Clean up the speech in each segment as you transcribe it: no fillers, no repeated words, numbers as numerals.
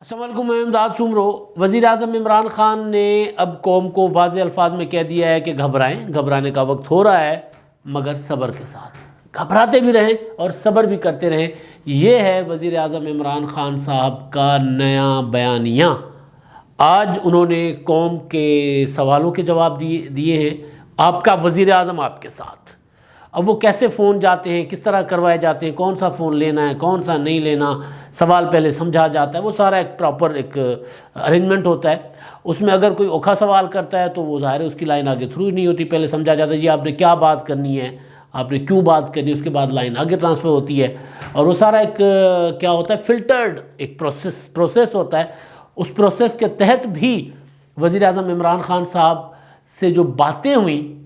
السلام علیکم، میں امداد سومرو۔ وزیر اعظم عمران خان نے اب قوم کو واضح الفاظ میں کہہ دیا ہے کہ گھبرانے کا وقت ہو رہا ہے، مگر صبر کے ساتھ گھبراتے بھی رہیں اور صبر بھی کرتے رہیں۔ یہ ہے وزیر اعظم عمران خان صاحب کا نیا بیانیہ۔ آج انہوں نے قوم کے سوالوں کے جواب دیے ہیں۔ آپ کا وزیر اعظم آپ کے ساتھ، اب وہ کیسے فون جاتے ہیں، کس طرح کروائے جاتے ہیں، کون سا فون لینا ہے، کون سا نہیں لینا، سوال پہلے سمجھا جاتا ہے، وہ سارا ایک پراپر ارینجمنٹ ہوتا ہے۔ اس میں اگر کوئی اوکھا سوال کرتا ہے تو وہ ظاہر ہے اس کی لائن آگے تھرو ہی نہیں ہوتی، پہلے سمجھا جاتا ہے جی آپ نے کیا بات کرنی ہے، آپ نے کیوں بات کرنی ہے، اس کے بعد لائن آگے ٹرانسفر ہوتی ہے، اور وہ سارا ایک کیا ہوتا ہے، فلٹرڈ ایک پروسیس ہوتا ہے۔ اس پروسیس کے تحت بھی وزیر اعظم عمران خان صاحب سے جو باتیں ہوئیں،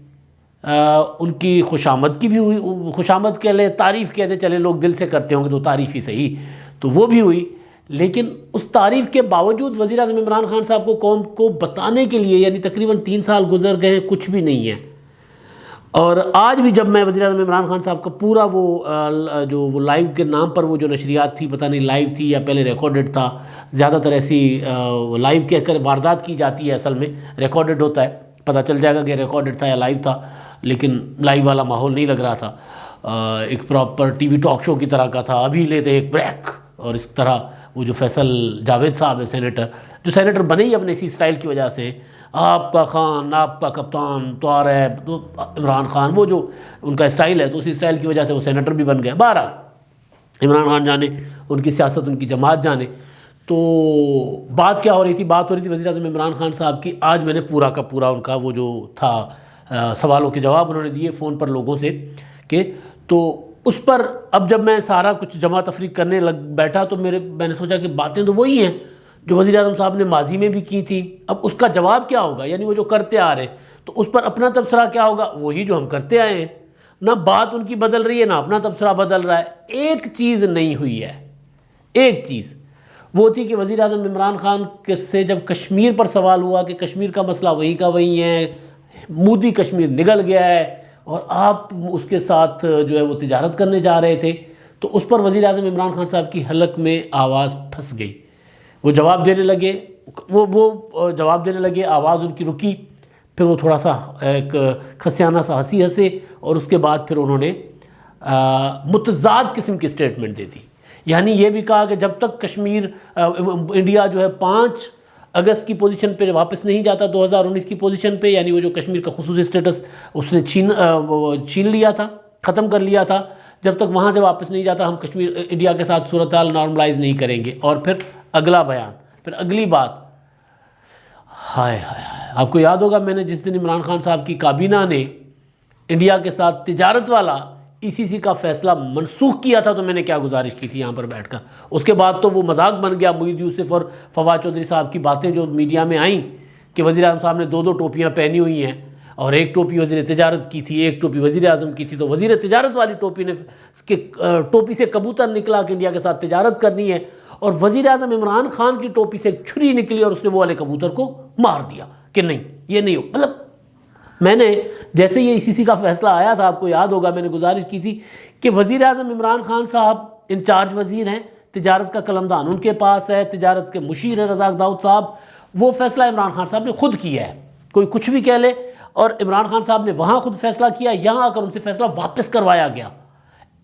ان کی خوشامد کی بھی ہوئی، خوشامد کے لئے تعریف کہتے چلے لوگ دل سے کرتے ہوں گے تو تعریف ہی صحیح، تو وہ بھی ہوئی، لیکن اس تعریف کے باوجود وزیر اعظم عمران خان صاحب کو قوم کو بتانے کے لیے، یعنی تقریباً 3 سال گزر گئے ہیں، کچھ بھی نہیں ہے۔ اور آج بھی جب میں وزیر اعظم عمران خان صاحب کا پورا وہ لائیو کے نام پر وہ جو نشریات تھی، پتہ نہیں لائیو تھی یا پہلے ریکارڈڈ تھا، زیادہ تر ایسی لائیو کہہ کر واردات کی جاتی ہے، اصل میں ریکارڈڈ ہوتا ہے، پتہ چل جائے گا کہ ریکارڈڈ تھا یا لائیو تھا، لیکن لائیو والا ماحول نہیں لگ رہا تھا، ایک proper TV talk show کی طرح کا تھا۔ ابھی لیتے ایک بریک، اور اس طرح وہ جو فیصل جاوید صاحب ہے سینیٹر، جو سینیٹر بنے ہی اپنے اسی سٹائل کی وجہ سے، آپ کا خان، آپ کا کپتان، طارق، تو عمران خان، وہ جو ان کا سٹائل ہے، تو اسی سٹائل کی وجہ سے وہ سینیٹر بھی بن گئے۔ بہرحال عمران خان جانے، ان کی سیاست، ان کی جماعت جانے۔ تو بات کیا ہو رہی تھی؟ بات ہو رہی تھی وزیر اعظم عمران خان صاحب کی۔ آج میں نے پورا کا پورا ان کا وہ جو تھا سوالوں کے جواب انہوں نے دیے فون پر لوگوں سے، کہ تو اس پر اب جب میں سارا کچھ جمع تفریق کرنے بیٹھا تو میں نے سوچا کہ باتیں تو وہی ہیں جو وزیر اعظم صاحب نے ماضی میں بھی کی تھی، اب اس کا جواب کیا ہوگا؟ یعنی وہ جو کرتے آ رہے ہیں تو اس پر اپنا تبصرہ کیا ہوگا؟ وہی جو ہم کرتے آئے ہیں، نہ بات ان کی بدل رہی ہے، نہ اپنا تبصرہ بدل رہا ہے۔ ایک چیز نہیں ہوئی ہے، ایک چیز وہ تھی کہ وزیر اعظم عمران خان سے جب کشمیر پر سوال ہوا کہ کشمیر کا مسئلہ وہی کا وہی ہے، مودی کشمیر نگل گیا ہے اور آپ اس کے ساتھ جو ہے وہ تجارت کرنے جا رہے تھے، تو اس پر وزیر اعظم عمران خان صاحب کی حلق میں آواز پھنس گئی۔ وہ جواب دینے لگے، وہ جواب دینے لگے، آواز ان کی رکی، پھر وہ تھوڑا سا ایک کھسیانہ سا ہنسی ہنسے، اور اس کے بعد پھر انہوں نے متضاد قسم کی سٹیٹمنٹ دے دی۔ یعنی یہ بھی کہا کہ جب تک کشمیر انڈیا جو ہے 5 اگست کی پوزیشن پہ واپس نہیں جاتا، 2019 کی پوزیشن پہ، یعنی وہ جو کشمیر کا خصوصی سٹیٹس اس نے چھین لیا تھا، ختم کر لیا تھا، جب تک وہاں سے واپس نہیں جاتا ہم کشمیر انڈیا کے ساتھ صورتحال نارملائز نہیں کریں گے۔ اور پھر اگلا بیان، پھر اگلی بات، ہائے ہائے ہائے، آپ کو یاد ہوگا میں نے جس دن عمران خان صاحب کی کابینہ نے انڈیا کے ساتھ تجارت والا ECC کا فیصلہ منسوخ کیا تھا تو میں نے کیا گزارش کی تھی یہاں پر بیٹھ کر۔ اس کے بعد تو وہ مذاق بن گیا، معید یوسف اور فواد چودھری صاحب کی باتیں جو میڈیا میں آئیں کہ وزیر اعظم صاحب نے 2 ٹوپیاں پہنی ہوئی ہیں، اور ایک ٹوپی وزیر تجارت کی تھی، ایک ٹوپی وزیر اعظم کی تھی، تو وزیر تجارت والی ٹوپی سے کبوتر نکلا کہ انڈیا کے ساتھ تجارت کرنی ہے، اور وزیر اعظم عمران خان کی ٹوپی سے ایک چھری نکلی اور اس نے وہ والے کبوتر کو مار دیا کہ نہیں یہ نہیں ہو۔ مطلب میں نے جیسے یہ ECC کا فیصلہ آیا تھا، آپ کو یاد ہوگا میں نے گزارش کی تھی کہ وزیر اعظم عمران خان صاحب انچارج وزیر ہیں، تجارت کا قلمدان ان کے پاس ہے، تجارت کے مشیر ہیں رزاق داؤد صاحب، وہ فیصلہ عمران خان صاحب نے خود کیا ہے، کوئی کچھ بھی کہہ لے، اور عمران خان صاحب نے وہاں خود فیصلہ کیا، یہاں آ کر ان سے فیصلہ واپس کروایا گیا،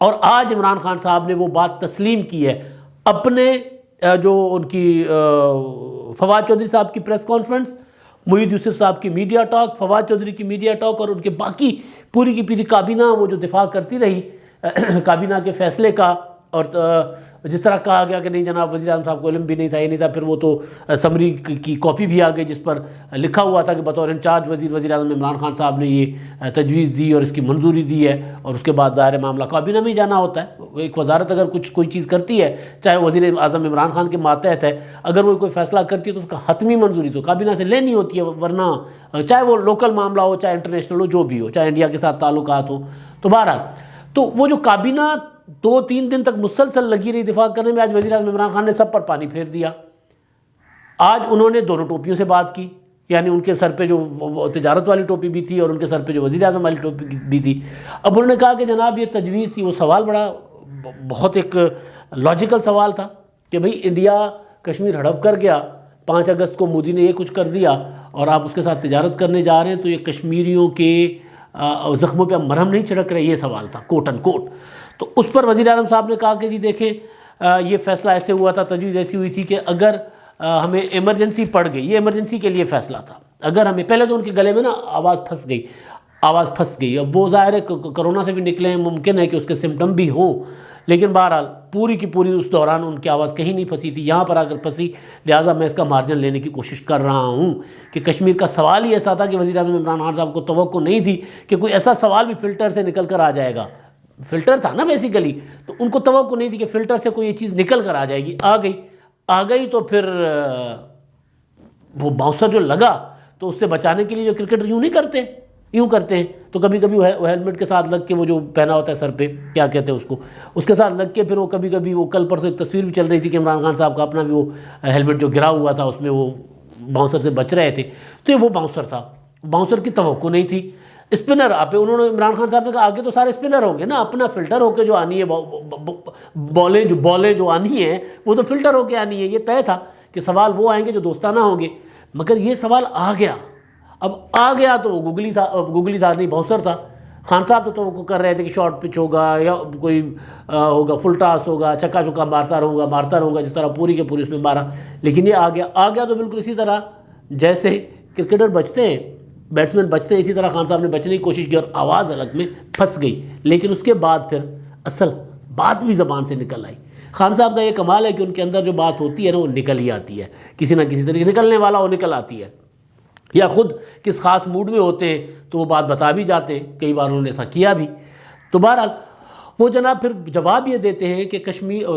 اور آج عمران خان صاحب نے وہ بات تسلیم کی ہے اپنے جو ان کی فواد چودھری صاحب کی پریس کانفرنس، معید یوسف صاحب کی میڈیا ٹاک، فواد چودھری کی میڈیا ٹاک، اور ان کے باقی پوری کی پوری کابینہ وہ جو دفاع کرتی رہی کابینہ کے فیصلے کا، اور جس طرح کہا گیا کہ نہیں جناب وزیر اعظم صاحب کو علم بھی نہیں تھا، یہ نہیں تھا، پھر وہ تو سمری کی کاپی بھی آ گئی جس پر لکھا ہوا تھا کہ بطور انچارج وزیر اعظم عمران خان صاحب نے یہ تجویز دی اور اس کی منظوری دی ہے، اور اس کے بعد ظاہر معاملہ کابینہ میں ہی جانا ہوتا ہے۔ ایک وزارت اگر کوئی چیز کرتی ہے، چاہے وزیر اعظم عمران خان کے ماتحت ہے، اگر وہ کوئی فیصلہ کرتی ہے تو اس کا حتمی منظوری تو کابینہ سے لینی ہوتی ہے، ورنہ چاہے وہ لوکل معاملہ ہو، چاہے انٹرنیشنل ہو، جو بھی ہو، چاہے انڈیا کے ساتھ تعلقات ہوں۔ تو بہرحال تو وہ جو کابینہ 2-3 دن تک مسلسل لگی رہی دفاع کرنے میں، آج وزیر اعظم عمران خان نے سب پر پانی پھیر دیا۔ آج انہوں نے دونوں ٹوپیوں سے بات کی، یعنی ان کے سر پہ جو تجارت والی ٹوپی بھی تھی اور ان کے سر پہ جو وزیر اعظم والی ٹوپی بھی تھی۔ اب انہوں نے کہا کہ جناب یہ تجویز تھی، وہ سوال بہت ایک لاجیکل سوال تھا کہ بھئی انڈیا کشمیر ہڑپ کر گیا، 5 اگست کو مودی نے یہ کچھ کر دیا اور آپ اس کے ساتھ تجارت کرنے جا رہے ہیں، تو یہ کشمیریوں کے زخموں پہ مرہم نہیں چھڑک رہے، یہ سوال تھا کوٹ ان کوٹ۔ تو اس پر وزیر اعظم صاحب نے کہا کہ جی دیکھیں یہ فیصلہ ایسے ہوا تھا، تجویز ایسی ہوئی تھی کہ اگر ہمیں ایمرجنسی پڑ گئی، یہ ایمرجنسی کے لیے فیصلہ تھا، اگر ہمیں پہلے تو ان کے گلے میں نا آواز پھنس گئی، اب وہ ظاہر ہے کرونا سے بھی نکلے ہیں، ممکن ہے کہ اس کے سمٹم بھی ہوں، لیکن بہرحال پوری کی پوری اس دوران ان کی آواز کہیں نہیں پھنسی تھی، یہاں پر آ کر پھنسی، لہٰذا میں اس کا مارجن لینے کی کوشش کر رہا ہوں کہ کشمیر کا سوال ہی ایسا تھا کہ وزیر اعظم عمران خان صاحب کو توقع نہیں تھی کہ کوئی ایسا سوال بھی فلٹر سے نکل کر آ جائے گا، فلٹر تھا نا بیسیکلی، تو ان کو توقع نہیں تھی کہ فلٹر سے کوئی یہ چیز نکل کر آ جائے گی، آ گئی تو پھر وہ باؤنسر جو لگا تو اس سے بچانے کے لیے جو کرکٹر یوں کرتے ہیں تو کبھی کبھی وہ ہیلمٹ کے ساتھ لگ کے وہ جو پہنا ہوتا ہے سر پہ، کیا کہتے ہیں اس کے ساتھ لگ کے پھر وہ کبھی کبھی وہ کل پرسوں ایک تصویر بھی چل رہی تھی کہ عمران خان صاحب کا اپنا بھی وہ ہیلمٹ جو گرا ہوا تھا اس میں وہ باؤنسر سے بچ رہے تھے، تو یہ وہ باؤنسر تھا، باؤنسر کی توقع نہیں تھی۔ اسپنر آپ انہوں نے عمران خان صاحب نے کہا آگے تو سارے اسپنر ہوں گے نا، اپنا فلٹر ہو کے جو آنی ہے بالیں جو آنی ہیں وہ تو فلٹر ہو کے آنی ہے، یہ طے تھا کہ سوال وہ آئیں گے جو دوستانہ ہوں گے، مگر یہ سوال آ گیا، اب آ گیا تو وہ گوگلی تھا نہیں باؤنسر تھا، خان صاحب تو توقع کر رہے تھے کہ شارٹ پچ ہوگا یا کوئی ہوگا فل ٹاس ہوگا، چکا مارتا رہوں گا جس طرح پوری کے پوری اس میں مارا، لیکن یہ آ گیا تو بالکل اسی طرح جیسے کرکٹر بچتے ہیں، بیٹسمین بچتے ہیں، اسی طرح خان صاحب نے بچنے کی کوشش کی اور آواز الگ میں پھنس گئی، لیکن اس کے بعد پھر اصل بات بھی زبان سے نکل آئی۔ خان صاحب کا یہ کمال ہے کہ ان کے اندر جو بات ہوتی ہے نا وہ نکل ہی آتی ہے، کسی نہ کسی طریقے نکلنے والا وہ نکل آتی ہے، یا خود کس خاص موڈ میں ہوتے ہیں تو وہ بات بتا بھی جاتے ہیں، کئی بار انہوں نے ایسا کیا بھی۔ تو بہرحال وہ جناب پھر جواب یہ دیتے ہیں کہ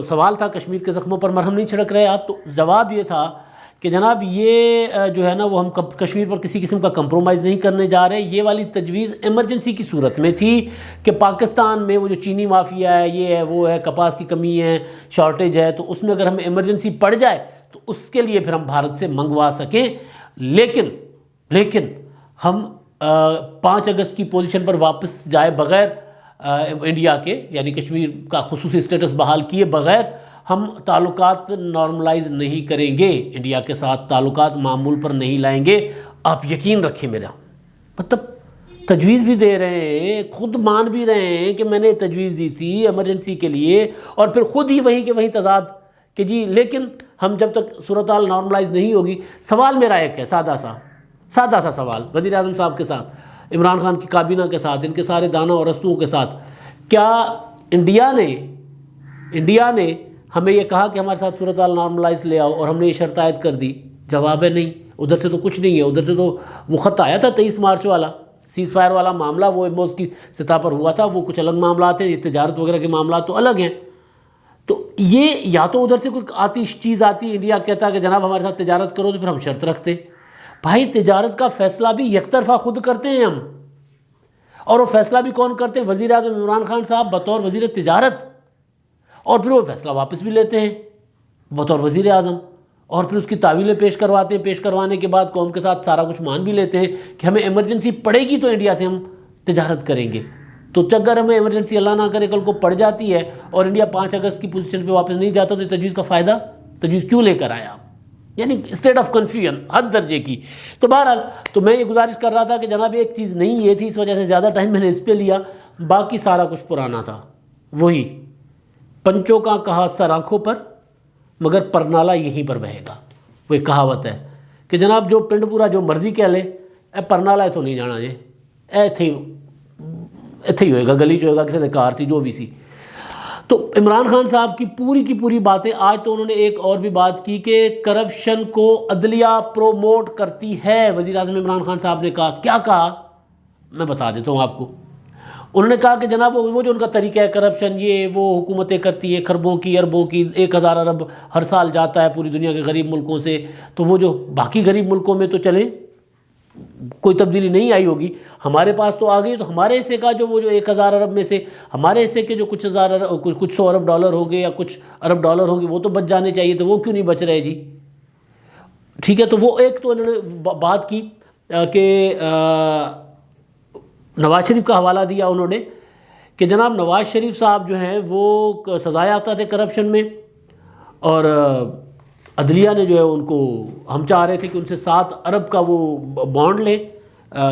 سوال تھا کشمیر کے زخموں پر مرہم نہیں چھڑک رہے آپ، تو جواب یہ تھا کہ جناب یہ جو ہے نا وہ ہم کشمیر پر کسی قسم کا کمپرومائز نہیں کرنے جا رہے، یہ والی تجویز ایمرجنسی کی صورت میں تھی کہ پاکستان میں وہ جو چینی مافیا ہے، یہ ہے وہ ہے، کپاس کی کمی ہے، شارٹیج ہے، تو اس میں اگر ہمیں ایمرجنسی پڑ جائے تو اس کے لیے پھر ہم بھارت سے منگوا سکیں، لیکن ہم 5 اگست کی پوزیشن پر واپس جائے بغیر انڈیا کے، یعنی کشمیر کا خصوصی اسٹیٹس بحال کیے بغیر ہم تعلقات نارملائز نہیں کریں گے، انڈیا کے ساتھ تعلقات معمول پر نہیں لائیں گے، آپ یقین رکھیں میرا، مطلب تجویز بھی دے رہے ہیں، خود مان بھی رہے ہیں کہ میں نے تجویز دی تھی ایمرجنسی کے لیے، اور پھر خود ہی وہیں کے وہیں تضاد کہ جی لیکن ہم جب تک صورتحال نارملائز نہیں ہوگی۔ سوال میرا ایک ہے، سادہ سا سوال وزیر اعظم صاحب کے ساتھ، عمران خان کی کابینہ کے ساتھ، ان کے سارے دانوں اور رستوں کے ساتھ، کیا انڈیا نے ہمیں یہ کہا کہ ہمارے ساتھ صورتحال نارملائز لے آؤ اور ہم نے یہ شرط عائد کر دی؟ جواب ہے نہیں، ادھر سے تو کچھ نہیں ہے، ادھر سے تو وہ خط آیا تھا 23 مارچ والا سیز فائر والا معاملہ، وہ ایموز کی سطح پر ہوا تھا، وہ کچھ الگ معاملات ہیں، یہ تجارت وغیرہ کے معاملات تو الگ ہیں، تو یہ یا تو ادھر سے کوئی چیز آتی، انڈیا کہتا کہ جناب ہمارے ساتھ تجارت کرو، تو پھر ہم شرط رکھتے۔ بھائی تجارت کا فیصلہ بھی یک طرفہ خود کرتے ہیں ہم، اور وہ فیصلہ بھی کون کرتے ہیں؟ وزیر اعظم عمران خان صاحب بطور وزیر تجارت، اور پھر وہ فیصلہ واپس بھی لیتے ہیں بطور وزیر اعظم، اور پھر اس کی تعویلیں پیش کرواتے ہیں، پیش کروانے کے بعد قوم کے ساتھ سارا کچھ مان بھی لیتے ہیں کہ ہمیں ایمرجنسی پڑے گی تو انڈیا سے ہم تجارت کریں گے، تو اگر ہمیں ایمرجنسی اللہ نہ کرے کل کو پڑ جاتی ہے اور انڈیا 5 اگست کی پوزیشن پہ واپس نہیں جاتا، تو تجویز کا فائدہ، تجویز کیوں لے کر آیا آپ؟ یعنی اسٹیٹ آف کنفیوژن حد درجے کی۔ تو بہرحال تو میں یہ گزارش کر رہا تھا کہ جناب ایک چیز نہیں یہ تھی، اس وجہ سے زیادہ ٹائم میں نے اس پہ لیا، باقی سارا کچھ پرانا تھا، وہی پنچوں کا کہا سر آنکھوں پر مگر پرنالہ یہیں پر بہے گا، وہ ایک کہاوت ہے کہ جناب جو پنڈ پورا جو مرضی کہہ لے، اے پرنالہ تو نہیں جانا جے، ایتھے ہی ہوئے گا، گلی چ ہوئے گا، کسی نے کار سی جو بھی سی۔ تو عمران خان صاحب کی پوری باتیں، آج تو انہوں نے ایک اور بھی بات کی کہ کرپشن کو عدلیہ پروموٹ کرتی ہے، وزیر اعظم عمران خان صاحب نے کہا، کیا کہا میں بتا دیتا ہوں آپ کو۔ انہوں نے کہا کہ جناب وہ جو ان کا طریقہ ہے کرپشن، یہ وہ حکومتیں کرتی ہیں کھربوں کی اربوں کی، 1000 ارب ہر سال جاتا ہے پوری دنیا کے غریب ملکوں سے، تو وہ جو باقی غریب ملکوں میں تو چلیں کوئی تبدیلی نہیں آئی ہوگی، ہمارے پاس تو آ گئی، تو ہمارے حصے کا جو 1000 ارب میں سے ہمارے حصے کے جو کچھ 100 ارب ڈالر ہوں گے یا کچھ ارب ڈالر ہوں گے وہ تو بچ جانے چاہیے، تو وہ کیوں نہیں بچ رہے جی؟ ٹھیک ہے، تو وہ ایک تو انہوں نے بات کی کہ نواز شریف کا حوالہ دیا انہوں نے کہ جناب نواز شریف صاحب جو ہیں وہ سزا یافتہ تھے کرپشن میں، اور عدلیہ نے جو ہے ان کو، ہم چاہ رہے تھے کہ ان سے 7 ارب کا وہ بانڈ لیں،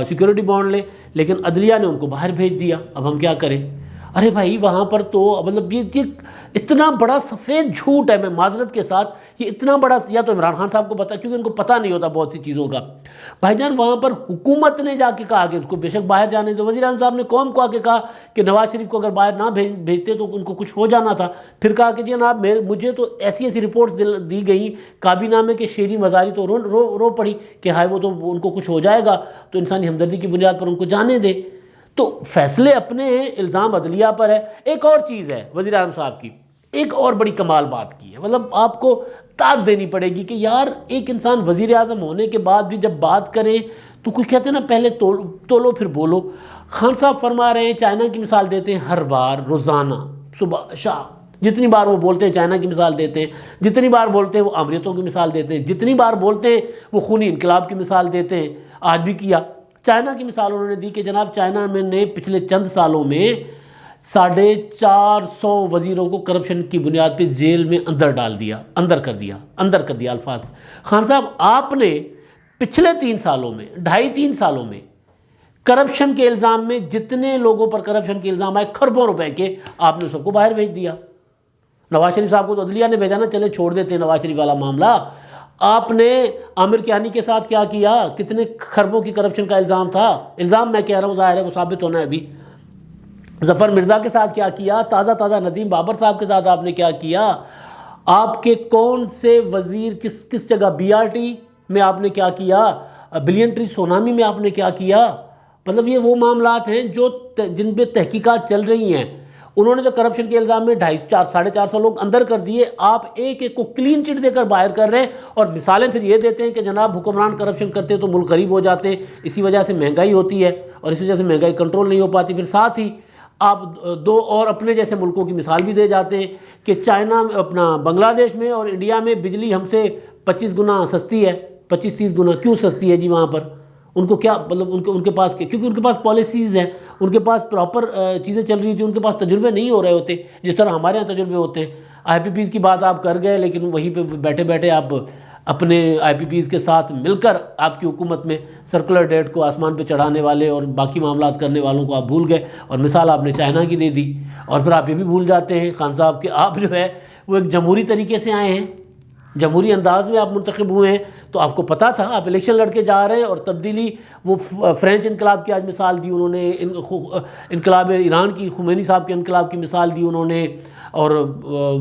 سیکیورٹی بانڈ لیں، لیکن عدلیہ نے ان کو باہر بھیج دیا۔ اب ہم کیا کریں؟ ارے بھائی وہاں پر تو مطلب یہ اتنا بڑا سفید جھوٹ ہے، میں معذرت کے ساتھ، یہ اتنا بڑا، یا تو عمران خان صاحب کو پتا، کیونکہ ان کو پتہ نہیں ہوتا بہت سی چیزوں کا۔ بھائی جان وہاں پر حکومت نے جا کے کہا کہ اس کو بے شک باہر جانے دو، وزیر اعظم صاحب نے قوم کو آ کے کہا کہ نواز شریف کو اگر باہر نہ بھیجتے تو ان کو کچھ ہو جانا تھا، پھر کہا کہ جی جناب مجھے تو ایسی ایسی رپورٹس دی گئیں کابینہ میں کہ شیریں مزاری تو رو پڑی کہ ہائے وہ تو ان کو کچھ ہو جائے گا، تو انسانی ہمدردی کی بنیاد پر ان کو جانے دے۔ تو فیصلے اپنے ہیں، الزام عدلیہ پر ہے۔ ایک اور چیز ہے وزیر اعظم صاحب کی، ایک اور بڑی کمال بات کی ہے، مطلب آپ کو داد دینی پڑے گی کہ یار ایک انسان وزیر اعظم ہونے کے بعد بھی جب بات کرے تو کوئی کہتے ہیں نا پہلے تولو پھر بولو۔ خان صاحب فرما رہے ہیں، چائنا کی مثال دیتے ہیں ہر بار، روزانہ صبح شام، جتنی بار وہ بولتے ہیں چائنا کی مثال دیتے ہیں، جتنی بار بولتے ہیں وہ امریتوں کی مثال دیتے ہیں، جتنی بار بولتے ہیں وہ خونی انقلاب کی مثال دیتے ہیں۔ آج بھی کیا، چائنا کی مثال انہوں نے دی کہ جناب چائنا میں نے پچھلے چند سالوں میں 450 وزیروں کو کرپشن کی بنیاد پہ جیل میں اندر کر دیا الفاظ۔ خان صاحب آپ نے پچھلے 3 سالوں میں، 2.5-3 سالوں میں کرپشن کے الزام میں جتنے لوگوں پر کرپشن کے الزام آئے کھربوں روپے کے، آپ نے سب کو باہر بھیج دیا۔ نواز شریف صاحب کو تو عدلیہ نے بھیجا نا، چلے چھوڑ دیتے ہیں نواز شریف والا معاملہ۔ آپ نے عامر کیانی کے ساتھ کیا کیا؟ کتنے کھربوں کی کرپشن کا الزام تھا، الزام میں کہہ رہا ہوں، ظاہر ہے وہ ثابت ہونا ہے ابھی۔ ظفر مرزا کے ساتھ کیا کیا؟ تازہ ندیم بابر صاحب کے ساتھ آپ نے کیا کیا؟ آپ کے کون سے وزیر کس جگہ، BRT میں آپ نے کیا کیا، بلین ٹری سونامی میں آپ نے کیا کیا؟ مطلب یہ وہ معاملات ہیں جن پہ تحقیقات چل رہی ہیں۔ انہوں نے جو کرپشن کے الزام میں 450 لوگ اندر کر دیے، آپ ایک ایک کو کلین چٹ دے کر باہر کر رہے ہیں، اور مثالیں پھر یہ دیتے ہیں کہ جناب حکمران کرپشن کرتے تو ملک غریب ہو جاتے، اسی وجہ سے مہنگائی ہوتی ہے اور اسی وجہ سے مہنگائی کنٹرول نہیں ہو پاتی۔ پھر ساتھ ہی آپ 2 اور اپنے جیسے ملکوں کی مثال بھی دے جاتے ہیں کہ چائنا بنگلہ دیش میں اور انڈیا میں بجلی ہم سے 25 گنا سستی ہے، 25-30 گنا کیوں سستی ہے جی وہاں پر؟ ان کو کیا مطلب، ان کے پاس کیونکہ ان کے پاس پالیسیز ہیں، ان کے پاس پراپر چیزیں چل رہی تھیں، ان کے پاس تجربے نہیں ہو رہے ہوتے جس طرح ہمارے یہاں تجربے ہوتے ہیں۔ IPPs کی بات آپ کر گئے، لیکن وہیں پہ بیٹھے بیٹھے آپ اپنے IPPs کے ساتھ مل کر آپ کی حکومت میں سرکولر ڈیٹ کو آسمان پہ چڑھانے والے اور باقی معاملات کرنے والوں کو آپ بھول گئے، اور مثال آپ نے چائنا کی دے دی۔ اور پھر آپ یہ بھی بھول جاتے ہیں خان صاحب کہ آپ جو ہے وہ ایک جمہوری طریقے سے آئے ہیں، جمہوری انداز میں آپ منتخب ہوئے ہیں، تو آپ کو پتہ تھا آپ الیکشن لڑ کے جا رہے ہیں، اور تبدیلی، وہ فرینچ انقلاب کی آج مثال دی انہوں نے، انقلاب ایران کی، خمینی صاحب کے انقلاب کی مثال دی انہوں نے، اور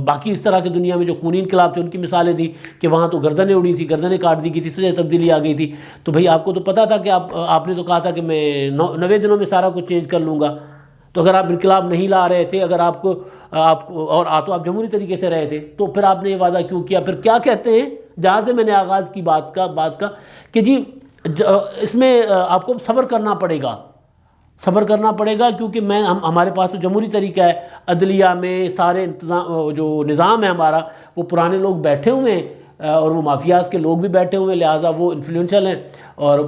باقی اس طرح کی دنیا میں جو خونی انقلاب تھے ان کی مثالیں دی کہ وہاں تو گردنیں اڑی تھی، گردنیں کاٹ دی گئی تھی، اس وجہ سے تبدیلی آ گئی تھی۔ تو بھئی آپ کو تو پتہ تھا کہ آپ نے تو کہا تھا کہ میں 90 دنوں میں سارا کچھ چینج کر لوں گا۔ تو اگر آپ انقلاب نہیں لا رہے تھے، اگر آپ کو اور تو آپ جمہوری طریقے سے رہے تھے، تو پھر آپ نے یہ وعدہ کیوں کیا؟ پھر کیا کہتے ہیں، جہاں سے میں نے آغاز کی بات کا کہ جی اس میں آپ کو صبر کرنا پڑے گا، کیونکہ ہمارے پاس تو جمہوری طریقہ ہے، عدلیہ میں سارے جو نظام ہے ہمارا، وہ پرانے لوگ بیٹھے ہوئے ہیں اور وہ مافیاز کے لوگ بھی بیٹھے ہوئے ہیں، لہٰذا وہ انفلوئنشل ہیں اور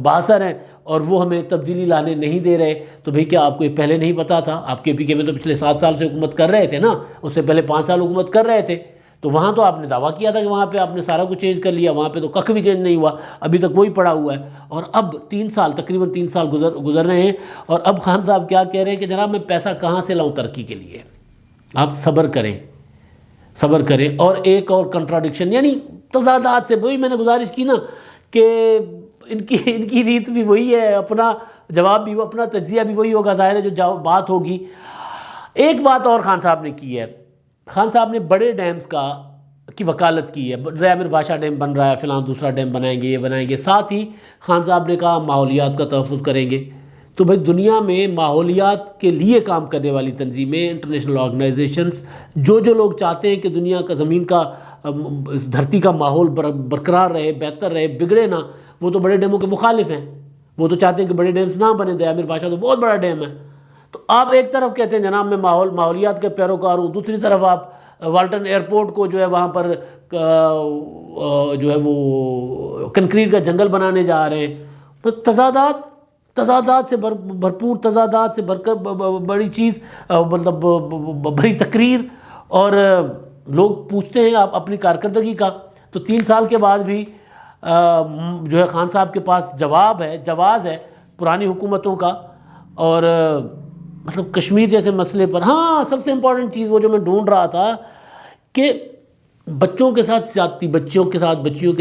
باثر ہیں، اور وہ ہمیں تبدیلی لانے نہیں دے رہے۔ تو بھئی کیا آپ کو یہ پہلے نہیں پتا تھا؟ آپ کے PK میں تو پچھلے 7 سال سے حکومت کر رہے تھے نا، اس سے پہلے 5 سال حکومت کر رہے تھے، تو وہاں تو آپ نے دعویٰ کیا تھا کہ وہاں پہ آپ نے سارا کچھ چینج کر لیا، وہاں پہ تو ککھ بھی چینج نہیں ہوا، ابھی تک وہی پڑا ہوا ہے۔ اور اب 3 سال، تقریباً 3 سال گزر رہے ہیں، اور اب خان صاحب کیا کہہ رہے ہیں کہ جناب میں پیسہ کہاں سے لاؤں ترقی کے لیے؟ آپ صبر کریں۔ اور ایک اور کنٹراڈکشن، یعنی تضادات سے، وہی میں نے گزارش کی نا کہ ان کی ریت بھی وہی ہے، اپنا جواب بھی، اپنا تجزیہ بھی وہی ہوگا، ظاہر ہے جو بات ہوگی۔ ایک بات اور خان صاحب نے کی ہے، خان صاحب نے بڑے ڈیمز کی وکالت کی ہے، عامر بادشاہ ڈیم بن رہا ہے، فلاں دوسرا ڈیم بنائیں گے، یہ بنائیں گے، ساتھ ہی خان صاحب نے کہا ماحولیات کا تحفظ کریں گے۔ تو بھائی دنیا میں ماحولیات کے لیے کام کرنے والی تنظیمیں، انٹرنیشنل آرگنائزیشنز، جو لوگ چاہتے ہیں کہ دنیا کا، زمین کا، اس دھرتی کا ماحول برقرار رہے، بہتر رہے، بگڑے نہ، وہ تو بڑے ڈیموں کے مخالف ہیں، وہ تو چاہتے ہیں کہ بڑے ڈیمز نہ بنے، عامر بادشاہ تو بہت بڑا ڈیم ہے۔ تو آپ ایک طرف کہتے ہیں جناب میں ماحولیات کے پیروکار ہوں، دوسری طرف آپ والٹن ایئرپورٹ کو جو ہے وہاں پر جو ہے وہ کنکریٹ کا جنگل بنانے جا رہے ہیں۔ تو تضادات سے بھرپور، تضادات سے بڑی چیز، مطلب بڑی تقریر، اور لوگ پوچھتے ہیں آپ اپنی کارکردگی کا۔ تو 3 سال کے بعد بھی جو ہے خان صاحب کے پاس جواز ہے پرانی حکومتوں کا، اور مطلب کشمیر جیسے مسئلے پر ہاں سب سے امپورٹنٹ چیز وہ جو میں ڈھونڈ رہا تھا کہ بچوں کے ساتھ زیادتی، بچیوں کے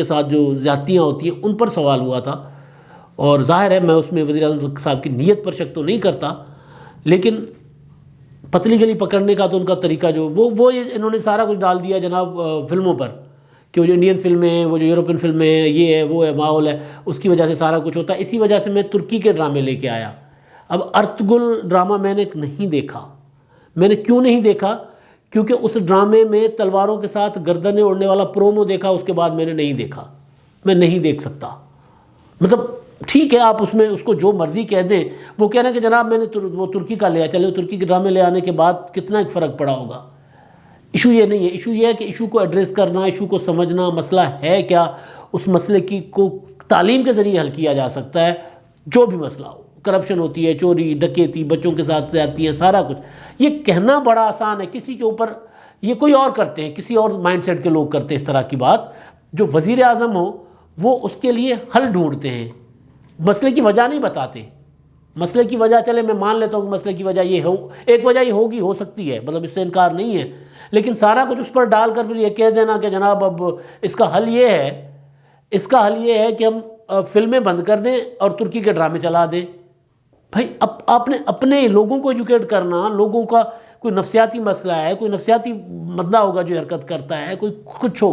ساتھ جو زیادتیاں ہوتی ہیں ان پر سوال ہوا تھا، اور ظاہر ہے میں اس میں وزیر اعظم صاحب کی نیت پر شک تو نہیں کرتا، لیکن پتلی گلی پکڑنے کا تو ان کا طریقہ جو وہ انہوں نے سارا کچھ ڈال دیا جناب فلموں پر، کہ وہ جو انڈین فلمیں ہیں، وہ جو یورپین فلمیں ہیں، یہ ہے وہ ہے ماحول ہے، اس کی وجہ سے سارا کچھ ہوتا ہے۔ اسی وجہ سے میں ترکی کے ڈرامے لے کے آیا۔ اب ارطغرل ڈرامہ میں نے نہیں دیکھا۔ میں نے کیوں نہیں دیکھا؟ کیونکہ اس ڈرامے میں تلواروں کے ساتھ گردنیں اڑنے والا پرومو دیکھا، اس کے بعد میں نے نہیں دیکھا۔ میں نہیں دیکھ سکتا۔ مطلب ٹھیک ہے آپ اس میں اس کو جو مرضی کہہ دیں، وہ کہہ رہے ہیں کہ جناب میں نے وہ ترکی کا لیا، چلے ترکی کے ڈرامے لے آنے کے بعد کتنا ایک فرق پڑا ہوگا۔ ایشو یہ نہیں ہے، ایشو یہ ہے کہ ایشو کو ایڈریس کرنا، ایشو کو سمجھنا، مسئلہ ہے کیا، اس مسئلے کو تعلیم کے ذریعے حل کیا جا سکتا ہے، جو بھی مسئلہ ہو۔ کرپشن ہوتی ہے، چوری ڈکیتی، بچوں کے ساتھ زیادتی ہیں، سارا کچھ یہ کہنا بڑا آسان ہے، کسی کے اوپر یہ کوئی اور کرتے ہیں، کسی اور مائنڈ سیٹ کے لوگ کرتے ہیں اس طرح کی بات۔ جو وزیر اعظم ہو وہ اس کے لیے حل ڈھونڈتے ہیں، مسئلے کی وجہ نہیں بتاتے۔ مسئلے کی وجہ چلے میں مان لیتا ہوں کہ مسئلے کی وجہ یہ ہو، ایک وجہ یہ ہوگی، ہو سکتی ہے، مطلب اس سے انکار نہیں ہے، لیکن سارا کچھ اس پر ڈال کر پھر یہ کہہ دینا کہ جناب اب اس کا حل یہ ہے کہ ہم فلمیں بند کر دیں اور ترکی کے ڈرامے چلا دیں۔ بھائی آپ نے اپنے لوگوں کو ایجوکیٹ کرنا، لوگوں کا کوئی نفسیاتی مسئلہ ہے، کوئی نفسیاتی بندہ ہوگا جو حرکت کرتا ہے، کوئی کچھ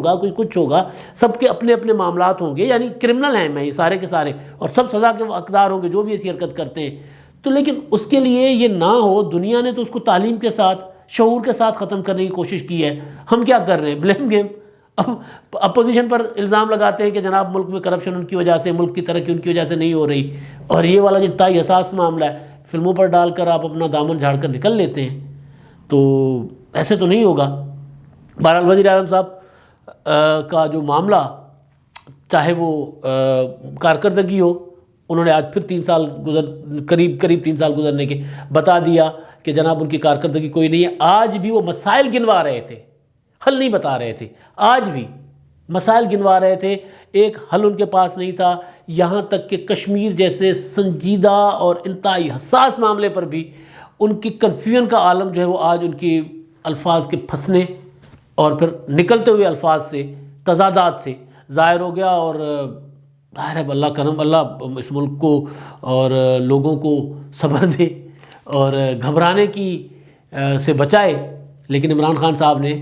ہوگا، سب کے اپنے اپنے معاملات ہوں گے، یعنی کرمنل ہیں میں یہ سارے کے سارے، اور سب سزا کے حقدار ہوں گے جو بھی ایسی حرکت کرتے ہیں۔ تو لیکن اس کے لیے یہ نہ ہو، دنیا نے تو اس کو تعلیم کے ساتھ، شعور کے ساتھ ختم کرنے کی کوشش کی ہے۔ ہم کیا کر رہے ہیں؟ Blame game. اب اپوزیشن پر الزام لگاتے ہیں کہ جناب ملک میں کرپشن ان کی وجہ سے، ملک کی ترقی ان کی وجہ سے نہیں ہو رہی، اور یہ والا جو انتہائی حساس معاملہ ہے فلموں پر ڈال کر آپ اپنا دامن جھاڑ کر نکل لیتے ہیں، تو ایسے تو نہیں ہوگا۔ بہرحال وزیر اعظم صاحب کا جو معاملہ، چاہے وہ کارکردگی ہو، انہوں نے آج پھر 3 سال قریب 3 سال گزرنے کے بتا دیا کہ جناب ان کی کارکردگی کوئی نہیں ہے۔ آج بھی وہ مسائل گنوا رہے تھے، حل نہیں بتا رہے تھے، آج بھی مسائل گنوا رہے تھے، ایک حل ان کے پاس نہیں تھا، یہاں تک کہ کشمیر جیسے سنجیدہ اور انتہائی حساس معاملے پر بھی ان کی کنفیوژن کا عالم جو ہے وہ آج ان کی الفاظ کے پھنسنے اور پھر نکلتے ہوئے الفاظ سے، تضادات سے ظاہر ہو گیا۔ اور ظاہر ہے اللہ کرم، اللہ اس ملک کو اور لوگوں کو صبر دے اور گھبرانے کی سے بچائے۔ لیکن عمران خان صاحب نے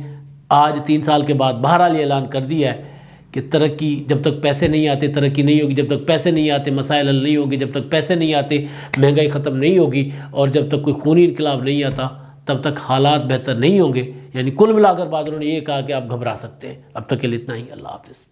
آج 3 سال کے بعد بہرحال یہ اعلان کر دیا ہے کہ ترقی، جب تک پیسے نہیں آتے ترقی نہیں ہوگی، جب تک پیسے نہیں آتے مسائل حل نہیں ہوگی، جب تک پیسے نہیں آتے مہنگائی ختم نہیں ہوگی، اور جب تک کوئی خونی انقلاب نہیں آتا تب تک حالات بہتر نہیں ہوں گے۔ یعنی کل ملا کر بات انہوں نے یہ کہا کہ آپ گھبرا سکتے ہیں۔ اب تک کے لیے اتنا ہی، اللہ حافظ۔